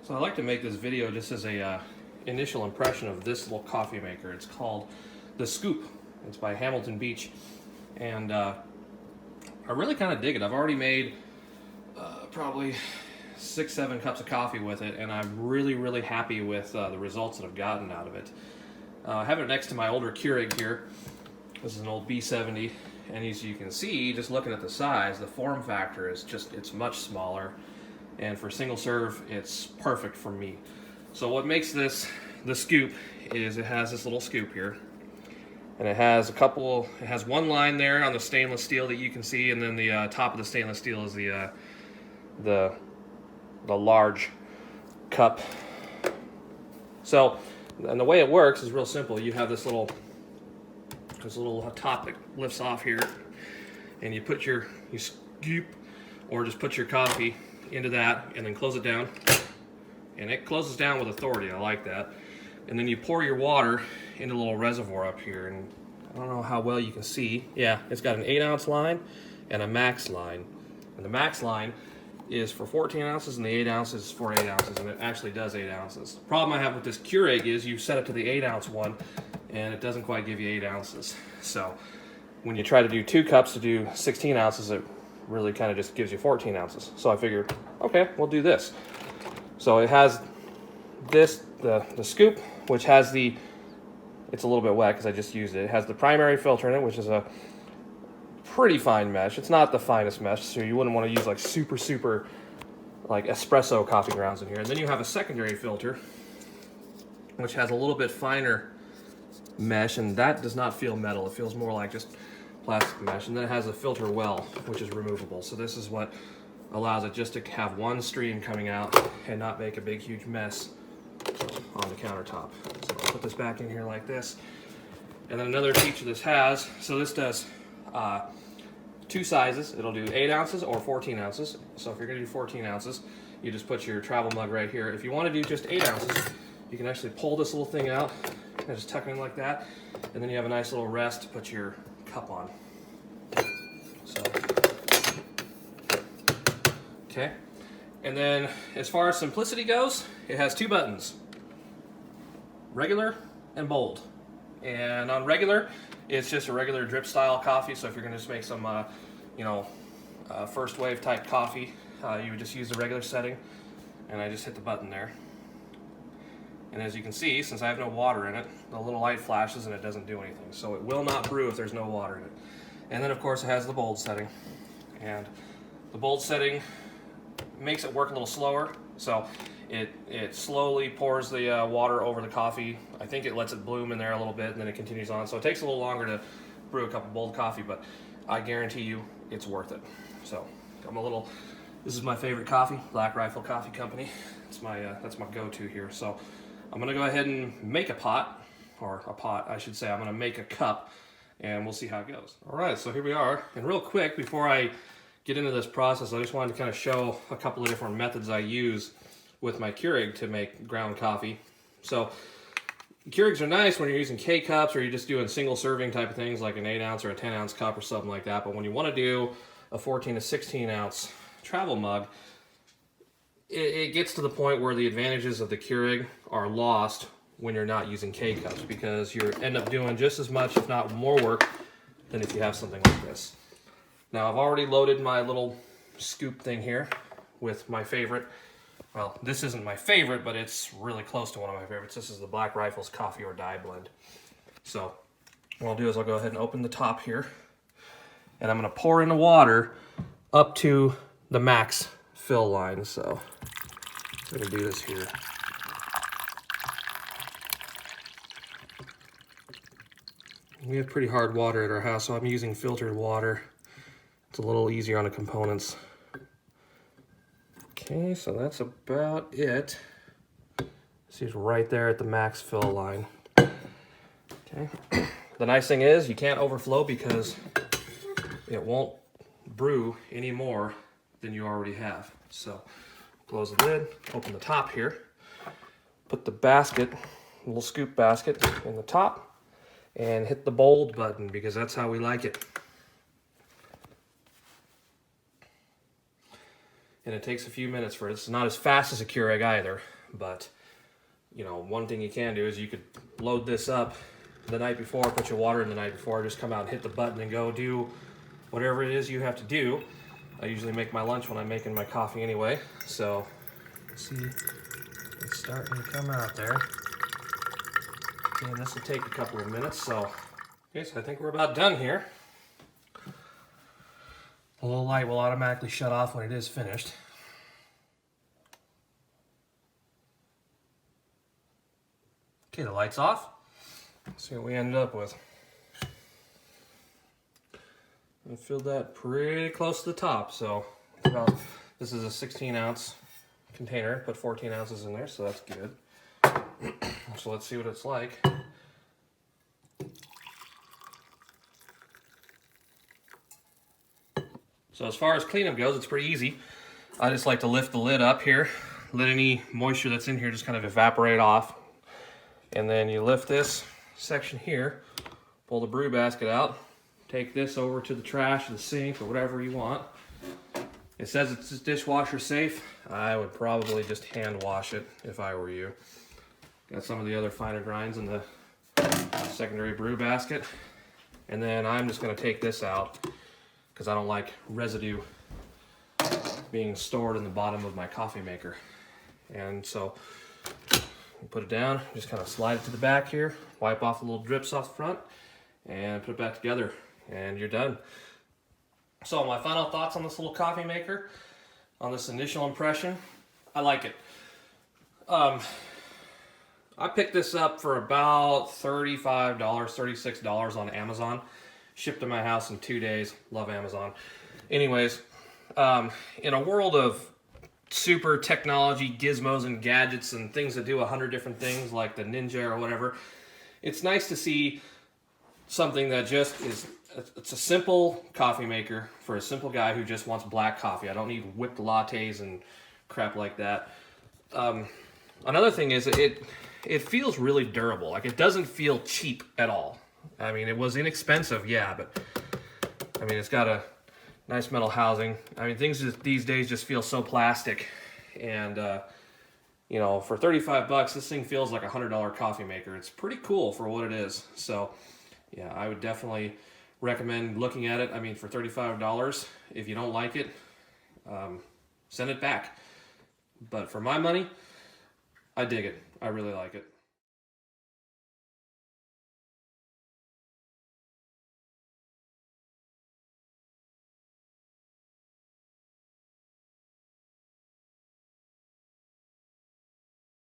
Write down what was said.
So I like to make this video just as a initial impression of this little coffee maker. It's called The Scoop. It's by Hamilton Beach, and I really kind of dig it. I've already made probably 6-7 cups of coffee with it, and I'm really happy with the results that I've gotten out of it. I have it next to my older Keurig here. This is an old B70, and as you can see, just looking at the size, the form factor is it's much smaller, and for single serve, it's perfect for me. So what makes this the Scoop is it has this little scoop here, and it has one line there on the stainless steel that you can see, and then the top of the stainless steel is the large cup. So, and the way it works is real simple. You have this little top that lifts off here, and you scoop, or just put your coffee into that, and then close it down. And it closes down with authority. I like that. And then you pour your water into a little reservoir up here, and I don't know how well you can see. Yeah, it's got an 8-ounce line and a max line. And the max line is for 14 ounces, and the 8 ounces is for 8 ounces, and it actually does 8 ounces. The problem I have with this Keurig is you set it to the 8-ounce one, and it doesn't quite give you 8 ounces. So when you try to do 2 cups to do 16 ounces, it really kind of just gives you 14 ounces. So I figured, okay, we'll do this. So it has this, the Scoop, which has it's a little bit wet because I just used it. It has the primary filter in it, which is a pretty fine mesh. It's not the finest mesh, so you wouldn't want to use like super like espresso coffee grounds in here. And then you have a secondary filter, which has a little bit finer mesh, and that does not feel metal. It feels more like just plastic mesh. And then it has a filter well, which is removable. So this is what allows it just to have one stream coming out and not make a big huge mess on the countertop. So I'll put this back in here like this. And then another feature this has, so this does 2 sizes. It'll do 8 ounces or 14 ounces. So if you're gonna do 14 ounces, you just put your travel mug right here. If you want to do just 8 ounces, you can actually pull this little thing out and just tuck it in like that. And then you have a nice little rest to put your cup on. So, okay. And then as far as simplicity goes, it has 2 buttons, regular and bold. And on regular, it's just a regular drip style coffee. So if you're gonna just make some, first wave type coffee, you would just use the regular setting. And I just hit the button there. And as you can see, since I have no water in it, the little light flashes and it doesn't do anything. So it will not brew if there's no water in it. And then of course it has the bold setting. And the bold setting makes it work a little slower. So it slowly pours the water over the coffee. I think it lets it bloom in there a little bit, and then it continues on. So it takes a little longer to brew a cup of bold coffee, but I guarantee you it's worth it. So this is my favorite coffee, Black Rifle Coffee Company. It's that's my go-to here. So I'm gonna go ahead and make I'm gonna make a cup, and we'll see how it goes. All right, so here we are. And real quick, before I get into this process, I just wanted to kind of show a couple of different methods I use with my Keurig to make ground coffee. So Keurigs are nice when you're using K-cups or you're just doing single serving type of things like an 8-ounce or a 10-ounce cup or something like that. But when you want to do a 14 to 16-ounce travel mug, it gets to the point where the advantages of the Keurig are lost when you're not using K-cups, because you end up doing just as much, if not more work, than if you have something like this. Now I've already loaded my little scoop thing here with my favorite. Well, this isn't my favorite, but it's really close to one of my favorites. This is the Black Rifle's Coffee or Die blend. So what I'll do is I'll go ahead and open the top here, and I'm gonna pour in the water up to the max fill line. So I'm gonna do this here. We have pretty hard water at our house, so I'm using filtered water. It's a little easier on the components. Okay, so that's about it. See, it's right there at the max fill line. Okay. The nice thing is you can't overflow because it won't brew any more than you already have. So close the lid, open the top here, put the basket, little scoop basket in the top, and hit the bold button because that's how we like it. And it takes a few minutes for it. It's not as fast as a Keurig either, But, you know, one thing you can do is you could load this up the night before, put your water in the night before, just come out and hit the button and go do whatever it is you have to do. I usually make my lunch when I'm making my coffee anyway. So, let's see, it's starting to come out there. And this will take a couple of minutes, so, okay, so I think we're about done here. The little light will automatically shut off when it is finished. Okay, the light's off. Let's see what we ended up with. I filled that pretty close to the top, so about, this is a 16-ounce container. Put 14 ounces in there, so that's good. So let's see what it's like. So as far as cleanup goes, it's pretty easy. I just like to lift the lid up here, let any moisture that's in here just kind of evaporate off. And then you lift this section here, pull the brew basket out, take this over to the trash or the sink or whatever you want. It says it's dishwasher safe. I would probably just hand wash it if I were you. Got some of the other finer grinds in the secondary brew basket. And then I'm just gonna take this out because I don't like residue being stored in the bottom of my coffee maker. And so you put it down, just kind of slide it to the back here, wipe off the little drips off the front, and put it back together, and you're done. So my final thoughts on this little coffee maker, on this initial impression, I like it. I picked this up for about $35, $36 on Amazon. Shipped to my house in 2 days. Love Amazon. Anyways, in a world of super technology, gizmos and gadgets and things that do 100 different things like the Ninja or whatever, it's nice to see something that just is, it's a simple coffee maker for a simple guy who just wants black coffee. I don't need whipped lattes and crap like that. Another thing is it feels really durable. Like, it doesn't feel cheap at all. I mean, it was inexpensive, yeah, but I mean, it's got a nice metal housing. I mean, things these days just feel so plastic. And, you know, for 35 bucks, this thing feels like a $100 coffee maker. It's pretty cool for what it is. So, yeah, I would definitely recommend looking at it. I mean, for $35, if you don't like it, send it back. But for my money, I dig it. I really like it.